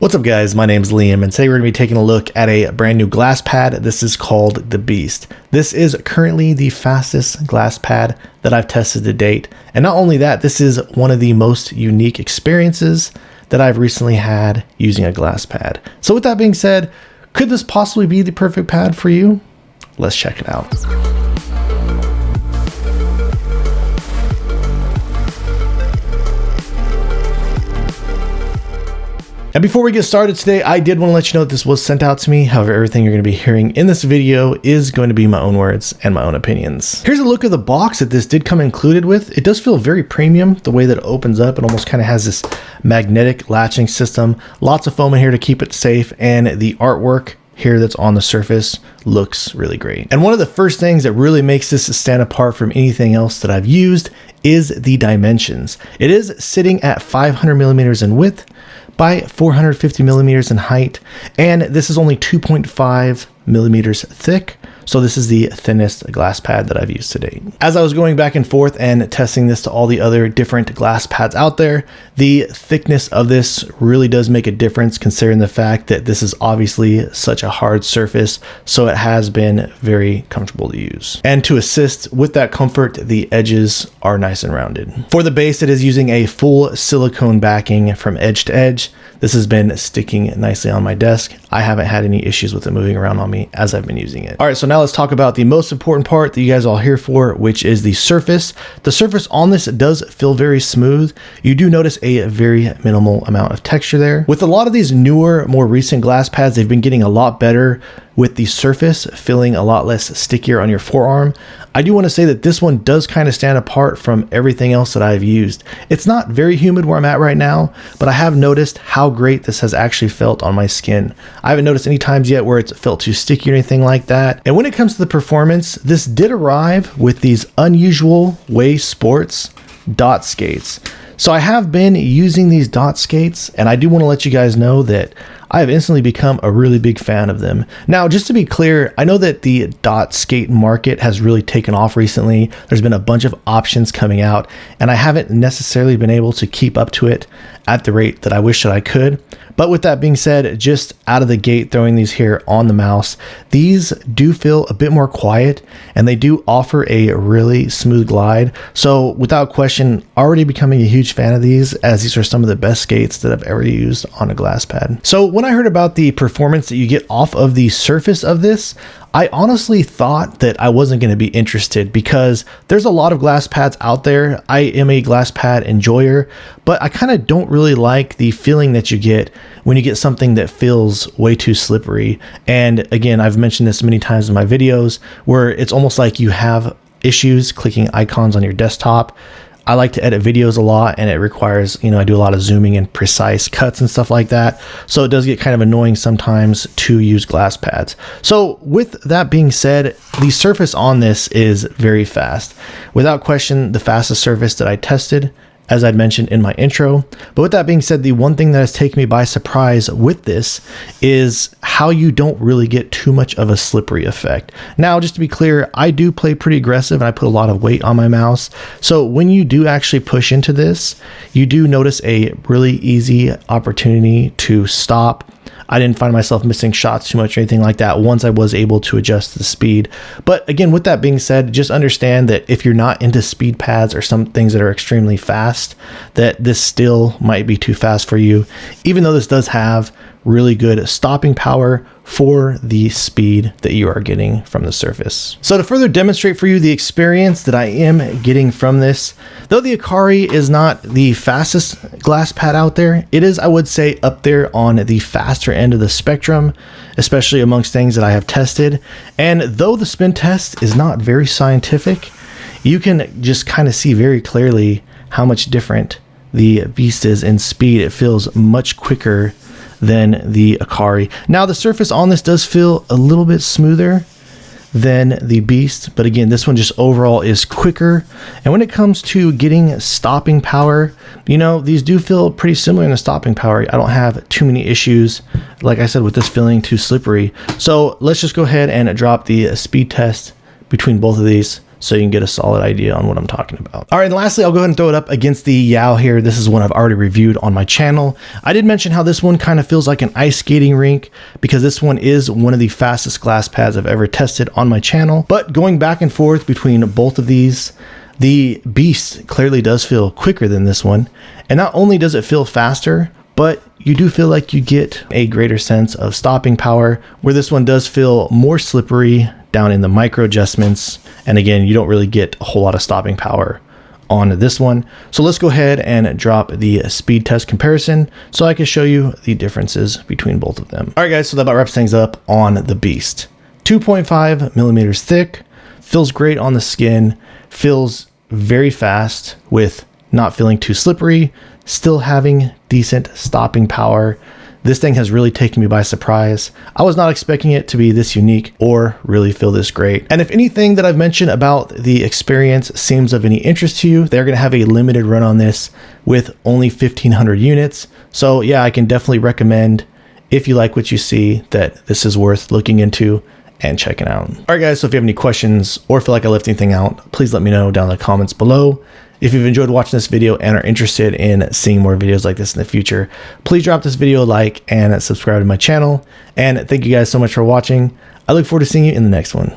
What's up guys, my name's Liam and today we're going to be taking a look at a brand new glass pad. This is called the Beast. This is currently the fastest glass pad that I've tested to date. And not only that, this is one of the most unique experiences that I've recently had using a glass pad. So with that being said, could this possibly be the perfect pad for you? Let's check it out. And before we get started today, I did want to let you know that this was sent out to me. However, everything you're going to be hearing in this video is going to be my own words and my own opinions. Here's a look at the box that this did come included with. It does feel very premium, the way that it opens up. It almost kind of has this magnetic latching system. Lots of foam in here to keep it safe, and the artwork here that's on the surface looks really great. And one of the first things that really makes this stand apart from anything else that I've used is the dimensions. It is sitting at 500 millimeters in width by 450 millimeters in height, and this is only 2.5 millimeters thick. So this is the thinnest glass pad that I've used to date. As I was going back and forth and testing this to all the other different glass pads out there, the thickness of this really does make a difference considering the fact that this is obviously such a hard surface. So it has been very comfortable to use. And to assist with that comfort, the edges are nice and rounded. For the base, it is using a full silicone backing from edge to edge. This has been sticking nicely on my desk. I haven't had any issues with it moving around on me as I've been using it. All right, so now let's talk about the most important part that you guys are all here for, which is the surface. The surface on this does feel very smooth. You do notice a very minimal amount of texture there. With a lot of these newer, more recent glass pads, they've been getting a lot better with the surface feeling a lot less stickier on your forearm. I do want to say that this one does kind of stand apart from everything else that I've used. It's not very humid where I'm at right now, but I have noticed how great this has actually felt on my skin. I haven't noticed any times yet where it's felt too sticky or anything like that. And when it comes to the performance, this did arrive with these unusual Way Sports dot skates. So I have been using these dot skates, and I do want to let you guys know that I have instantly become a really big fan of them. Now, just to be clear, I know that the dot skate market has really taken off recently. There's been a bunch of options coming out, and I haven't necessarily been able to keep up to it at the rate that I wish that I could. But with that being said, just out of the gate, throwing these here on the mouse, these do feel a bit more quiet, and they do offer a really smooth glide. So without question, already becoming a huge fan of these, as these are some of the best skates that I've ever used on a glass pad. So when I heard about the performance that you get off of the surface of this, I honestly thought that I wasn't going to be interested because there's a lot of glass pads out there. I am a glass pad enjoyer, but I kind of don't really like the feeling that you get when you get something that feels way too slippery. And again, I've mentioned this many times in my videos where it's almost like you have issues clicking icons on your desktop. I like to edit videos a lot, and it requires, I do a lot of zooming and precise cuts and stuff like that. So it does get kind of annoying sometimes to use glass pads. So with that being said, the surface on this is very fast. Without question, the fastest surface that I tested, as I'd mentioned in my intro. But with that being said, the one thing that has taken me by surprise with this is how you don't really get too much of a slippery effect. Now, just to be clear, I do play pretty aggressive and I put a lot of weight on my mouse. So when you do actually push into this, you do notice a really easy opportunity to stop. I didn't find myself missing shots too much or anything like that once I was able to adjust the speed. But again, with that being said, just understand that if you're not into speed pads or some things that are extremely fast, that this still might be too fast for you, even though this does have really good stopping power for the speed that you are getting from the surface. So to further demonstrate for you the experience that I am getting from this, though the Akari is not the fastest glass pad out there, it is, I would say, up there on the faster end of the spectrum, especially amongst things that I have tested. And though the spin test is not very scientific, you can just kind of see very clearly how much different the Beast is in speed. It feels much quicker than the Akari. Now the surface on this does feel a little bit smoother than the Beast, but again, this one just overall is quicker. And when it comes to getting stopping power, these do feel pretty similar in the stopping power. I don't have too many issues, like I said, with this feeling too slippery. So let's just go ahead and drop the speed test between both of these so you can get a solid idea on what I'm talking about. All right, and lastly, I'll go ahead and throw it up against the Yao here. This is one I've already reviewed on my channel. I did mention how this one kind of feels like an ice skating rink because this one is one of the fastest glass pads I've ever tested on my channel. But going back and forth between both of these, the Beast clearly does feel quicker than this one. And not only does it feel faster, but you do feel like you get a greater sense of stopping power, where this one does feel more slippery down in the micro adjustments. And again, you don't really get a whole lot of stopping power on this one. So let's go ahead and drop the speed test comparison so I can show you the differences between both of them. All right, guys, so that about wraps things up on the Beast. 2.5 millimeters thick, feels great on the skin, feels very fast with not feeling too slippery, still having decent stopping power. This thing has really taken me by surprise. I was not expecting it to be this unique or really feel this great. And if anything that I've mentioned about the experience seems of any interest to you, they're going to have a limited run on this with only 1,500 units. So yeah, I can definitely recommend, if you like what you see, that this is worth looking into and checking out. All right, guys, so if you have any questions or feel like I left anything out, please let me know down in the comments below. If you've enjoyed watching this video and are interested in seeing more videos like this in the future, please drop this video a like and subscribe to my channel. And thank you guys so much for watching. I look forward to seeing you in the next one.